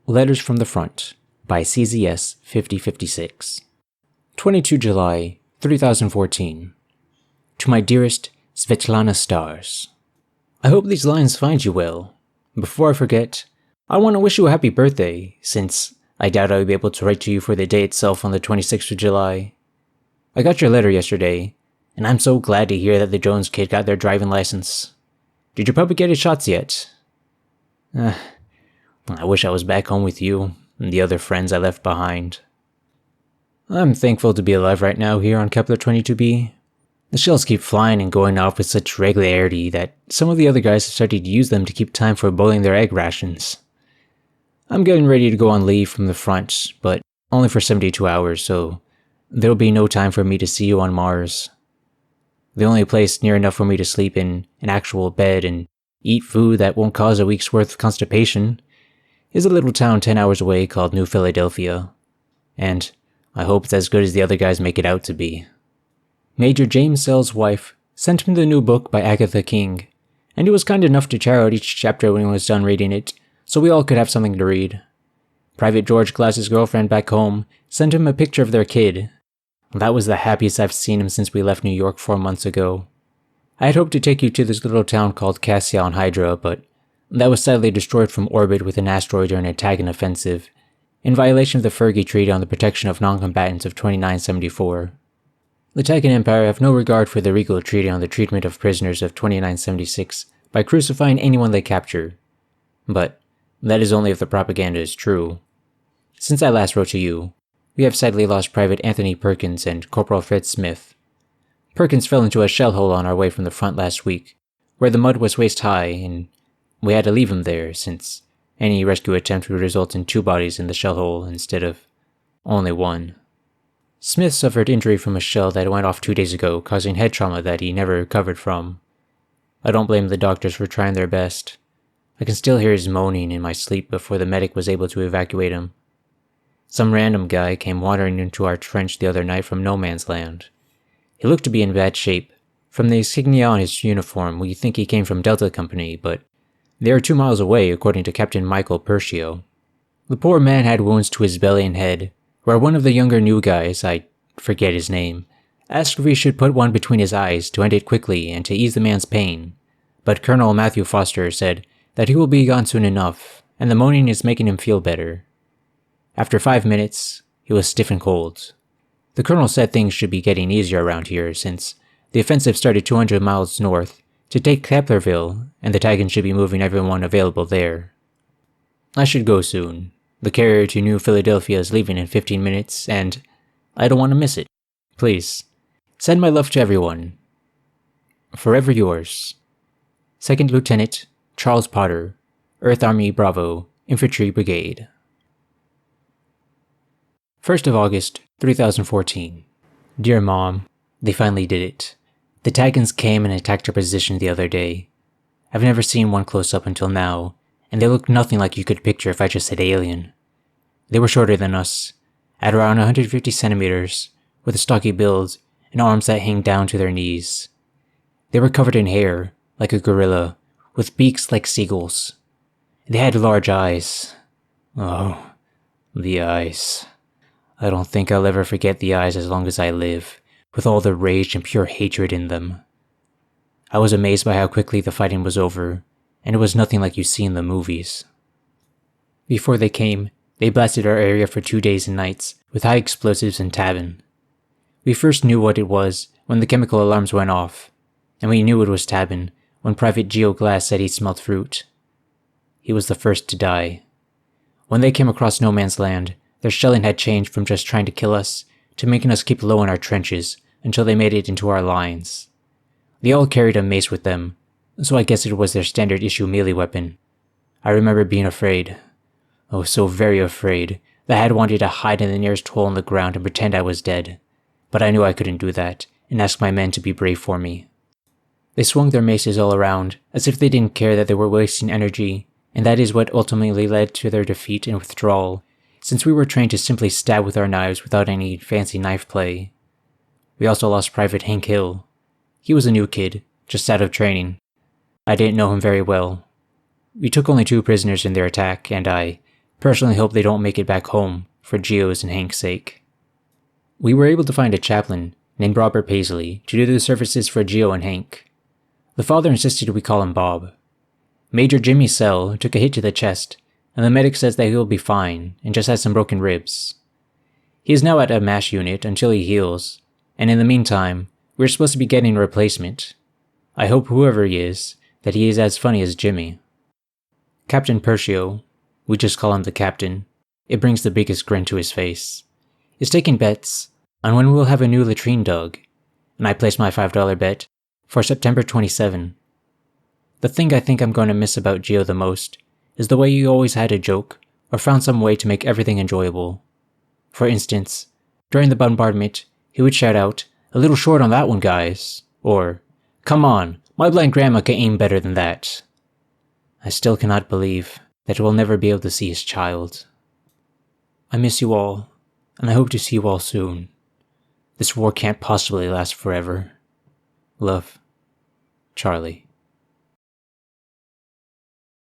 Letters from the Front by CZS 5056. 22 July 3014. To my dearest Svetlana Stars. I hope these lines find you well. Before I forget, I want to wish you a happy birthday, since I doubt I will be able to write to you for the day itself on the 26th of July. I got your letter yesterday, and I'm so glad to hear that the Jones kid got their driving license. Did your puppy get his shots yet? I wish I was back home with you and the other friends I left behind. I'm thankful to be alive right now here on Kepler 22b. The shells keep flying and going off with such regularity that some of the other guys have started to use them to keep time for boiling their egg rations. I'm getting ready to go on leave from the front, but only for 72 hours, so there'll be no time for me to see you on Mars. The only place near enough for me to sleep in an actual bed and eat food that won't cause a week's worth of constipation is a little town 10 hours away called New Philadelphia, and I hope it's as good as the other guys make it out to be. Major James Sell's wife sent me the new book by Agatha King, and he was kind enough to tear out each chapter when he was done reading it, so we all could have something to read. Private George Glass's girlfriend back home sent him a picture of their kid. That was the happiest I've seen him since we left New York 4 months ago. I had hoped to take you to this little town called Cassia on Hydra, but that was sadly destroyed from orbit with an asteroid during a Tagan offensive, in violation of the Fergie Treaty on the Protection of Non-Combatants of 2974. The Tagan Empire have no regard for the Regal Treaty on the treatment of prisoners of 2976 by crucifying anyone they capture. But that is only if the propaganda is true. Since I last wrote to you, we have sadly lost Private Anthony Perkins and Corporal Fred Smith. Perkins fell into a shell hole on our way from the front last week, where the mud was waist high, and we had to leave him there since any rescue attempt would result in 2 bodies in the shell hole instead of only 1. Smith suffered injury from a shell that went off 2 days ago, causing head trauma that he never recovered from. I don't blame the doctors for trying their best. I can still hear his moaning in my sleep before the medic was able to evacuate him. Some random guy came wandering into our trench the other night from no man's land. He looked to be in bad shape. From the insignia on his uniform, we think he came from Delta Company, but they are 2 miles away, according to Captain Michael Pershio. The poor man had wounds to his belly and head, where one of the younger new guys, I forget his name, asked if we should put one between his eyes to end it quickly and to ease the man's pain, but Colonel Matthew Foster said that he will be gone soon enough, and the moaning is making him feel better. After 5 minutes, he was stiff and cold. The colonel said things should be getting easier around here since the offensive started 200 miles north to take Keplerville, and the Tagans should be moving everyone available there. I should go soon. The carrier to New Philadelphia is leaving in 15 minutes, and I don't want to miss it. Please, send my love to everyone. Forever yours. 2nd Lieutenant Charles Potter, Earth Army Bravo, Infantry Brigade. 1st of August, 3014. Dear Mom, they finally did it. The Tagans came and attacked our position the other day. I've never seen one close up until now, and they looked nothing like you could picture if I just said alien. They were shorter than us, at around 150 centimeters, with a stocky build and arms that hang down to their knees. They were covered in hair, like a gorilla, with beaks like seagulls. They had large eyes. Oh, the eyes. I don't think I'll ever forget the eyes as long as I live, with all the rage and pure hatred in them. I was amazed by how quickly the fighting was over, and it was nothing like you see in the movies. Before they came, they blasted our area for 2 days and nights with high explosives and Tabin. We first knew what it was when the chemical alarms went off, and we knew it was Tabin when Private Geo Glass said he smelled fruit. He was the first to die. When they came across no man's land, their shelling had changed from just trying to kill us to making us keep low in our trenches until they made it into our lines. They all carried a mace with them, so I guess it was their standard issue melee weapon. I remember being afraid. Oh, so very afraid, that I had wanted to hide in the nearest hole in the ground and pretend I was dead. But I knew I couldn't do that, and asked my men to be brave for me. They swung their maces all around, as if they didn't care that they were wasting energy, and that is what ultimately led to their defeat and withdrawal, since we were trained to simply stab with our knives without any fancy knife play. We also lost Private Hank Hill. He was a new kid, just out of training. I didn't know him very well. We took only 2 prisoners in their attack, and I Personally hope they don't make it back home for Gio's and Hank's sake. We were able to find a chaplain named Robert Paisley to do the services for Gio and Hank. The father insisted we call him Bob. Major Jimmy Sell took a hit to the chest, and the medic says that he will be fine and just has some broken ribs. He is now at a MASH unit until he heals, and in the meantime, we're supposed to be getting a replacement. I hope whoever he is, that he is as funny as Jimmy. Captain Percio, we just call him the captain, it brings the biggest grin to his face, is taking bets on when we will have a new latrine dug, and I placed my $5 bet for September 27. The thing I think I'm going to miss about Gio the most is the way he always had a joke or found some way to make everything enjoyable. For instance, during the bombardment, he would shout out, "A little short on that one, guys," or, "Come on, my blind grandma can aim better than that." I still cannot believe that we'll never be able to see his child. I miss you all, and I hope to see you all soon. This war can't possibly last forever. Love, Charlie.